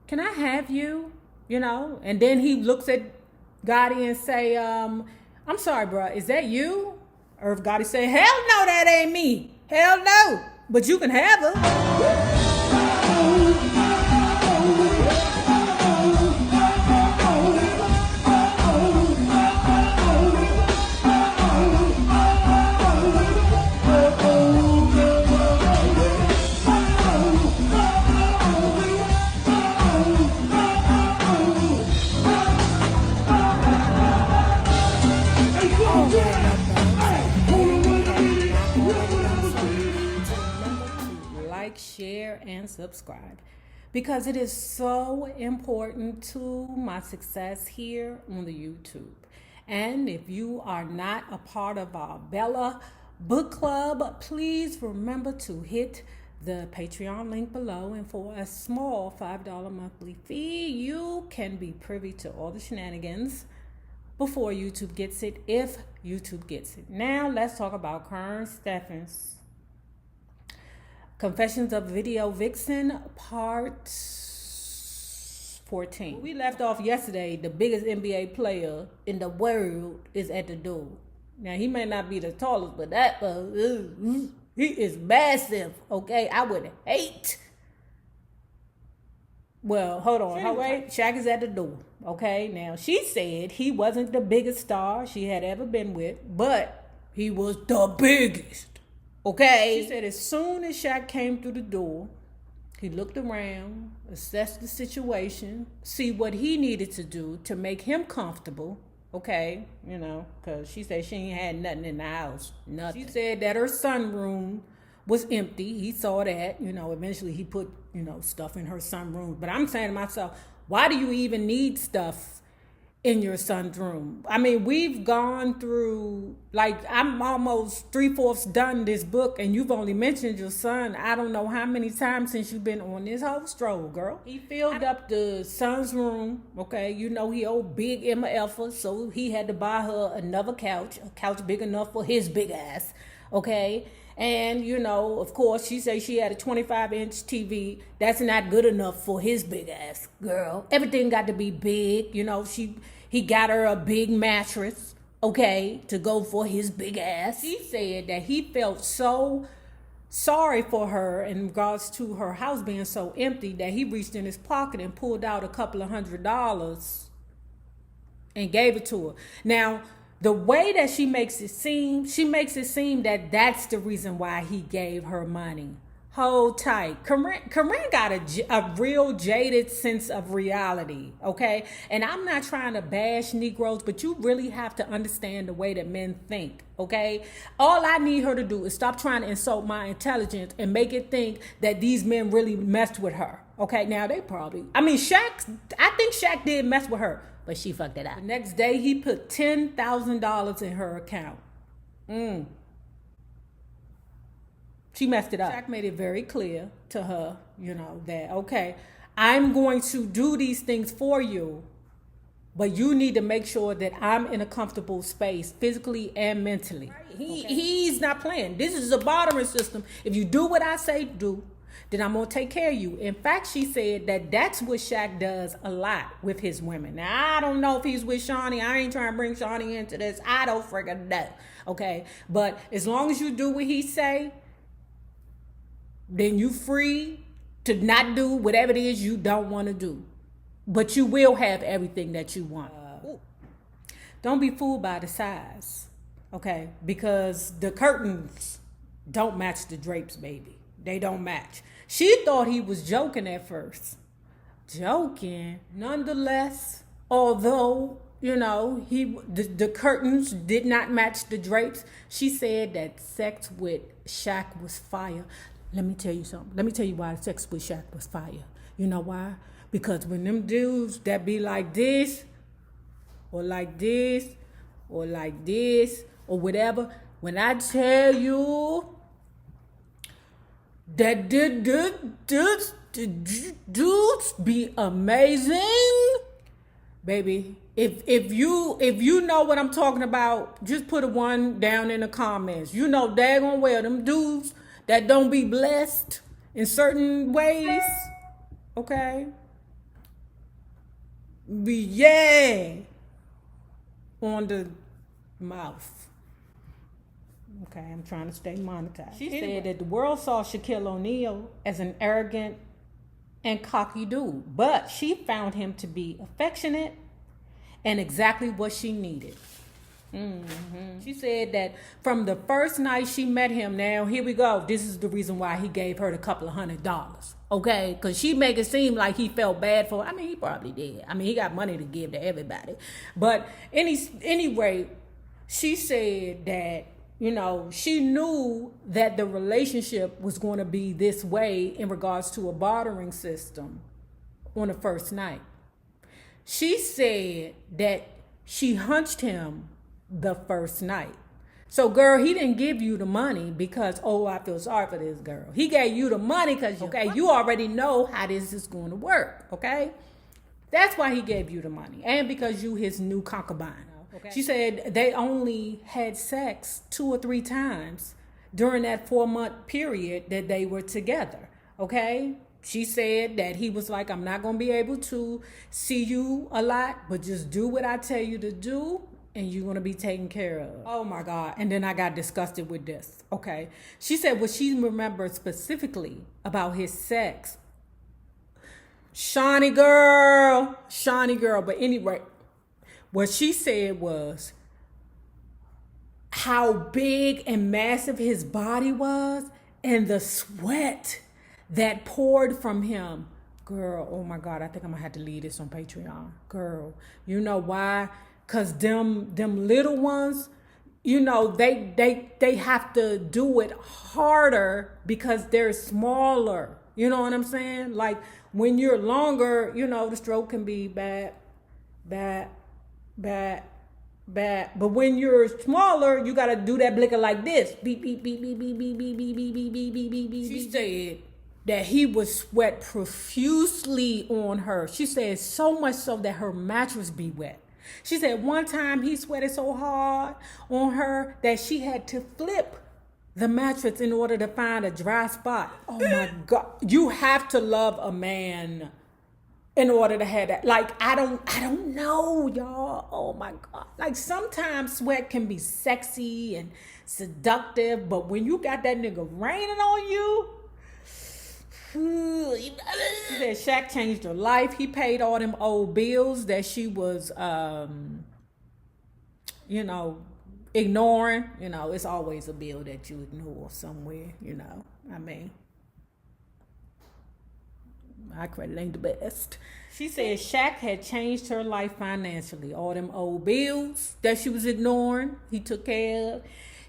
can I have you? You know, and then he looks at Gotti and say, I'm sorry, bro, is that you? Or if Gotti say, hell no, that ain't me. Hell no, but you can have her. Share and subscribe because it is so important to my success here on the YouTube. And if you are not a part of our Bella book club, please remember to hit the Patreon link below, and for a small $5 monthly fee you can be privy to all the shenanigans before YouTube gets it, if YouTube gets it. Now let's talk about Karrine Steffan's Confessions of Video Vxen, part 14. We left off yesterday. The biggest NBA player in the world is at the door. Now, he may not be the tallest, but he is massive, okay? I would hate. Well, hold on. Wait. Shaq is at the door, okay? Now, she said he wasn't the biggest star she had ever been with, but he was the biggest. Okay. She said as soon as Shaq came through the door, he looked around, assessed the situation, see what he needed to do to make him comfortable. Okay, you know, because she said she ain't had nothing in the house. Nothing. She said that her sunroom was empty. He saw that, you know, eventually he put, you know, stuff in her sunroom. But I'm saying to myself, why do you even need stuff in your son's room? I mean, we've gone through, like, I'm almost 3/4 done this book, and you've only mentioned your son I don't know how many times since you've been on this whole stroll, girl. He filled up the son's room, okay? You know he old big MFer, so he had to buy her another couch, a couch big enough for his big ass, okay? And, you know, of course, she said she had a 25-inch TV. That's not good enough for his big ass, girl. Everything got to be big. You know, he got her a big mattress, okay, to go for his big ass. She said that he felt so sorry for her in regards to her house being so empty that he reached in his pocket and pulled out a couple of $100 and gave it to her. Now, the way that she makes it seem that that's the reason why he gave her money. Hold tight. Karrine got a real jaded sense of reality, okay? And I'm not trying to bash Negroes, but you really have to understand the way that men think, okay? All I need her to do is stop trying to insult my intelligence and make it think that these men really messed with her, okay? Now, they probably, I think Shaq did mess with her, but she fucked it up. The next day, he put $10,000 in her account. She messed it up. Shaq made it very clear to her, you know, that, okay, I'm going to do these things for you, but you need to make sure that I'm in a comfortable space, physically and mentally. Right. He's not playing. This is a bartering system. If you do what I say do, then I'm going to take care of you. In fact, she said that that's what Shaq does a lot with his women. Now, I don't know if he's with Shawnee. I ain't trying to bring Shawnee into this. I don't friggin' know, okay? But as long as you do what he say, then you free to not do whatever it is you don't want to do. But you will have everything that you want. Don't be fooled by the size, okay? Because the curtains don't match the drapes, baby. They don't match. She thought he was joking at first. Joking. Nonetheless, although, you know, the curtains did not match the drapes, she said that sex with Shaq was fire. Let me tell you something. Let me tell you why sex with Shaq was fire. You know why? Because when them dudes that be like this, or like this, or like this, or whatever, when I tell you that dudes be amazing, baby. If you know what I'm talking about, just put a 1 down in the comments. You know daggone well them dudes that don't be blessed in certain ways, okay? Yeah. On the mouth. Okay, I'm trying to stay monetized. She said that the world saw Shaquille O'Neal as an arrogant and cocky dude, but she found him to be affectionate and exactly what she needed. She said that from the first night she met him, now here we go, this is the reason why he gave her the couple of $100, okay? Because she make it seem like he felt bad for her. I mean, he probably did. I mean, he got money to give to everybody. But anyway, she said that, you know, she knew that the relationship was going to be this way in regards to a bartering system on the first night. She said that she hunched him the first night. So, girl, he didn't give you the money because, oh, I feel sorry for this girl. He gave you the money because, okay, you already know how this is going to work, okay? That's why he gave you the money. And because you his new concubine. Okay. She said they only had sex 2 or 3 times during that 4-month period that they were together, okay? She said that he was like, I'm not going to be able to see you a lot, but just do what I tell you to do, and you're going to be taken care of. Oh, my God. And then I got disgusted with this, okay? She said what she remembered specifically about his sex. Shawnee girl. But anyway, what she said was how big and massive his body was and the sweat that poured from him. Girl, oh my God, I think I'm gonna have to leave this on Patreon. Girl, you know why? Cause them little ones, you know, they have to do it harder because they're smaller. You know what I'm saying? Like when you're longer, you know, the stroke can be bad. But when you're smaller, you gotta do that blicker like this. Beep, beep, beep, beep, beep, beep, beep, beep, beep, beep, beep, beep, beep, beep. She said that he would sweat profusely on her. She said so much so that her mattress be wet. She said one time he sweated so hard on her that she had to flip the mattress in order to find a dry spot. Oh my God. You have to love a man in order to have that. Like, I don't know, y'all. Oh my God. Like sometimes sweat can be sexy and seductive, but when you got that nigga raining on you, she said Shaq changed her life. He paid all them old bills that she was, you know, ignoring. You know, it's always a bill that you ignore somewhere, you know. I mean, my credit ain't the best. She said Shaq had changed her life financially. All them old bills that she was ignoring, he took care of.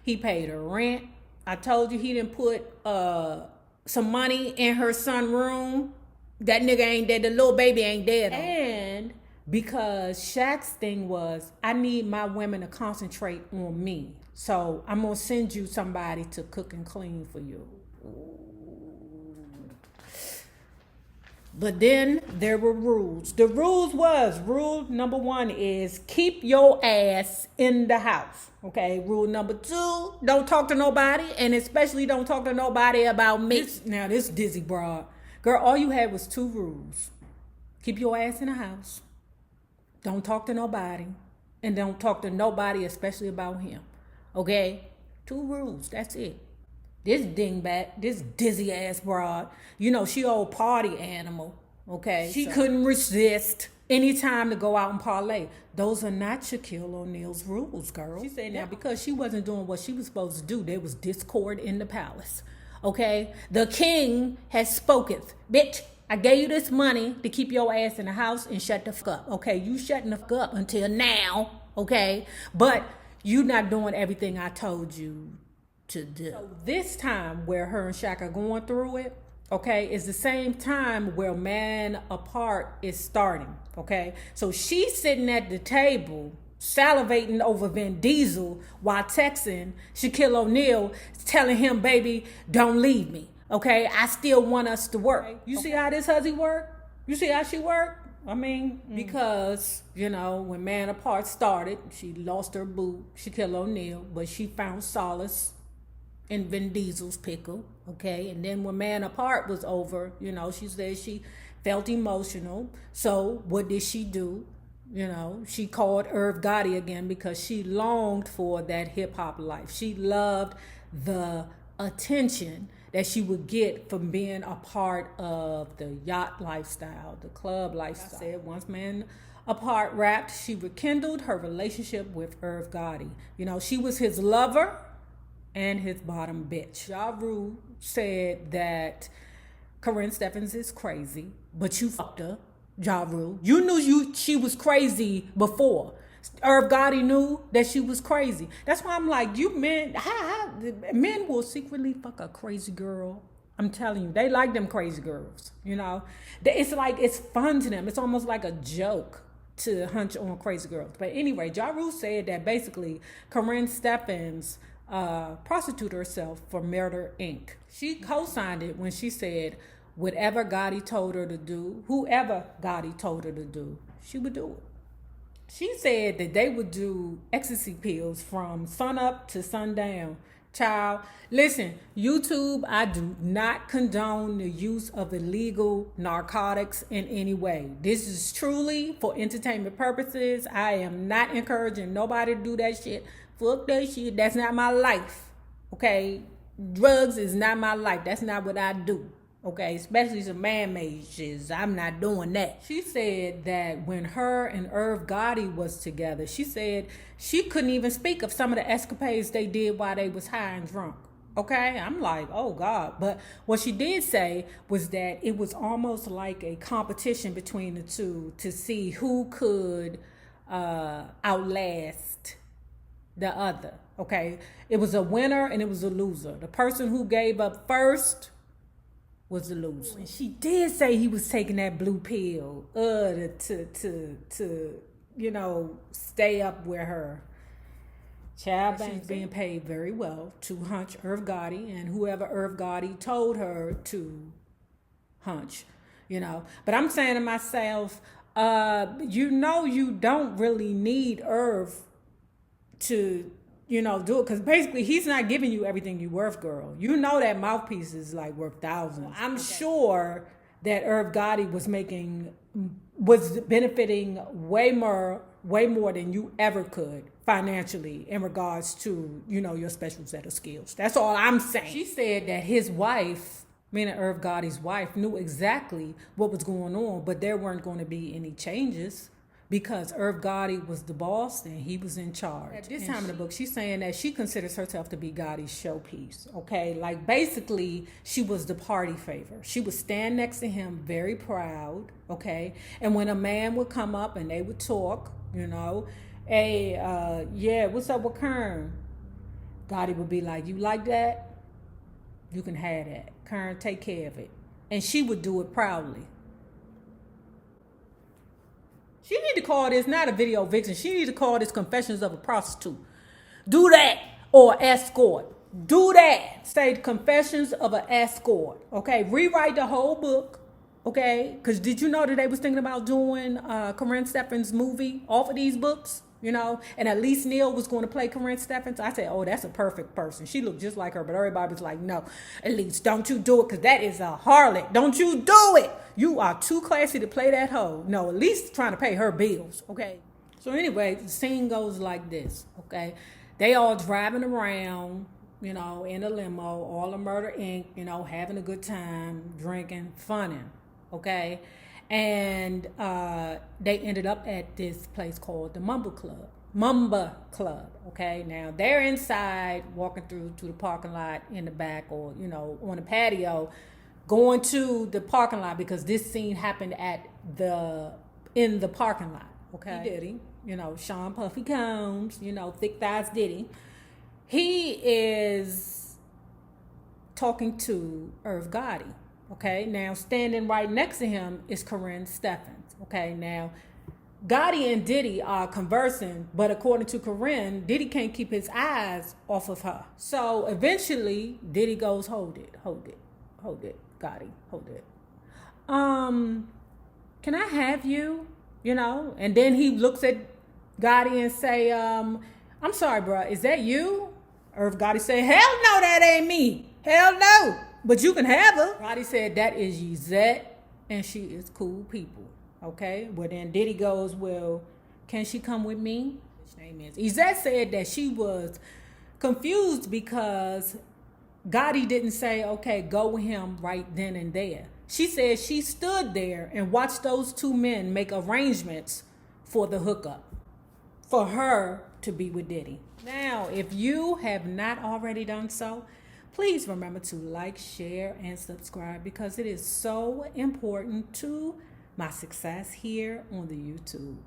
He paid her rent. I told you he didn't put some money in her son's room. That nigga ain't dead. The little baby ain't dead. And because Shaq's thing was, I need my women to concentrate on me. So I'm going to send you somebody to cook and clean for you. But then there were rules. The rules was, rule number 1 is keep your ass in the house. Okay, rule number 2, don't talk to nobody, and especially don't talk to nobody about me. This dizzy broad. Girl, all you had was 2 rules. Keep your ass in the house. Don't talk to nobody. And don't talk to nobody, especially about him. Okay? 2 rules, that's it. This dingbat, this dizzy ass broad, you know, she old party animal, okay? She couldn't resist any time to go out and parlay. Those are not Shaquille O'Neal's rules, girl. She said now because she wasn't doing what she was supposed to do, there was discord in the palace, okay? The king has spoketh. Bitch, I gave you this money to keep your ass in the house and shut the fuck up, okay? You shutting the fuck up until now, okay? But you not doing everything I told you to do. So this time where her and Shaq are going through it, okay, is the same time where Man Apart is starting, okay? So she's sitting at the table salivating over Vin Diesel while texting Shaquille O'Neal, telling him, baby, don't leave me, okay? I still want us to work. You see how this hussy work? You see how she work? I mean, because, you know, when Man Apart started, she lost her boo, Shaquille O'Neal, but she found solace in Vin Diesel's pickle, okay? And then when Man Apart was over, you know, she said she felt emotional. So what did she do? You know, she called Irv Gotti again because she longed for that hip hop life. She loved the attention that she would get from being a part of the yacht lifestyle, the club lifestyle. I said, once Man Apart rapped, she rekindled her relationship with Irv Gotti. You know, she was his lover and his bottom bitch. Ja Rule said that Karrine Steffan is crazy, but you fucked her, Ja Rule. You knew she was crazy before. Irv Gotti knew that she was crazy. That's why I'm like, you men, men will secretly fuck a crazy girl. I'm telling you, they like them crazy girls, you know. It's like, it's fun to them. It's almost like a joke to hunch on crazy girls. But anyway, Ja Rule said that basically Karrine Steffan's prostituted herself for Murder, Inc. She co-signed it when she said, whatever Gotti told her to do, whoever Gotti told her to do, she would do it. She said that they would do ecstasy pills from sunup to sundown. Child, listen, YouTube, I do not condone the use of illegal narcotics in any way. This is truly for entertainment purposes. I am not encouraging nobody to do that shit. Fuck that shit. That's not my life. Okay? Drugs is not my life. That's not what I do. Okay, especially some man-made shit. I'm not doing that. She said that when her and Irv Gotti was together, she said she couldn't even speak of some of the escapades they did while they was high and drunk. Okay, I'm like, oh God. But what she did say was that it was almost like a competition between the two to see who could outlast the other. Okay, it was a winner and it was a loser. The person who gave up first was the loser. And she did say he was taking that blue pill to you know, stay up with her. Child, she's being paid very well to hunch Irv Gotti and whoever Irv Gotti told her to hunch, you know. But I'm saying to myself, you know, you don't really need Irv to, you know, do it, because basically he's not giving you everything you worth, girl. You know that mouthpiece is like worth thousands. I'm sure that Irv Gotti was benefiting way more than you ever could financially in regards to, you know, your special set of skills. That's all I'm saying. She said that his wife, meaning Irv Gotti's wife, knew exactly what was going on, but there weren't going to be any changes, because Irv Gotti was the boss and he was in charge. At this time in the book, she's saying that she considers herself to be Gotti's showpiece, okay? Like, basically, she was the party favor. She would stand next to him very proud, okay? And when a man would come up and they would talk, you know, hey, yeah, what's up with Karrine? Gotti would be like, you like that? You can have that. Karrine, take care of it. And she would do it proudly. She need to call this not a video vixen. She need to call this Confessions of a Prostitute. Do that. Or escort. Do that. Say Confessions of an Escort. Okay. Rewrite the whole book. Okay. Because did you know that they was thinking about doing Karrine Steffan's movie off of these books? You know, and at least Neil was going to play Karrine Steffan. So I said, oh, that's a perfect person. She looked just like her, but everybody was like, no, at least don't you do it, because that is a harlot. Don't you do it. You are too classy to play that hoe. No, at least trying to pay her bills, okay? So anyway, the scene goes like this, okay? They all driving around, you know, in a limo, all of Murder, Inc., you know, having a good time, drinking, funning, okay? And they ended up at this place called the Mamba Club, okay? Now, they're inside, walking through to the parking lot in the back, or, you know, on the patio, going to the parking lot, because this scene happened in the parking lot, okay? Diddy, you know, Sean Puffy Combs, you know, Thick Thighs Diddy. He is talking to Irv Gotti. Okay, now standing right next to him is Karrine Steffan. Okay, now Gotti and Diddy are conversing, but according to Karrine, Diddy can't keep his eyes off of her. So eventually, Diddy goes, hold it, Gotti, hold it. Can I have you? You know, and then he looks at Gotti and say, I'm sorry, bro, is that you? Irv Gotti say, hell no, that ain't me. Hell no. But you can have her. Gotti said, that is Yzette and she is cool people. Okay? Well, then Diddy goes, well, can she come with me? His name is. Yvette said that she was confused because Gotti didn't say, okay, go with him right then and there. She said she stood there and watched those two men make arrangements for the hookup, for her to be with Diddy. Now, if you have not already done so, please remember to like, share, and subscribe because it is so important to my success here on the YouTube.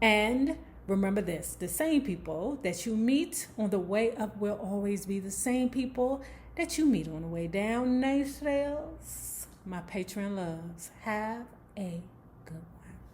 And remember this, the same people that you meet on the way up will always be the same people that you meet on the way down. NayRobonYouTube, my Patreon loves. Have a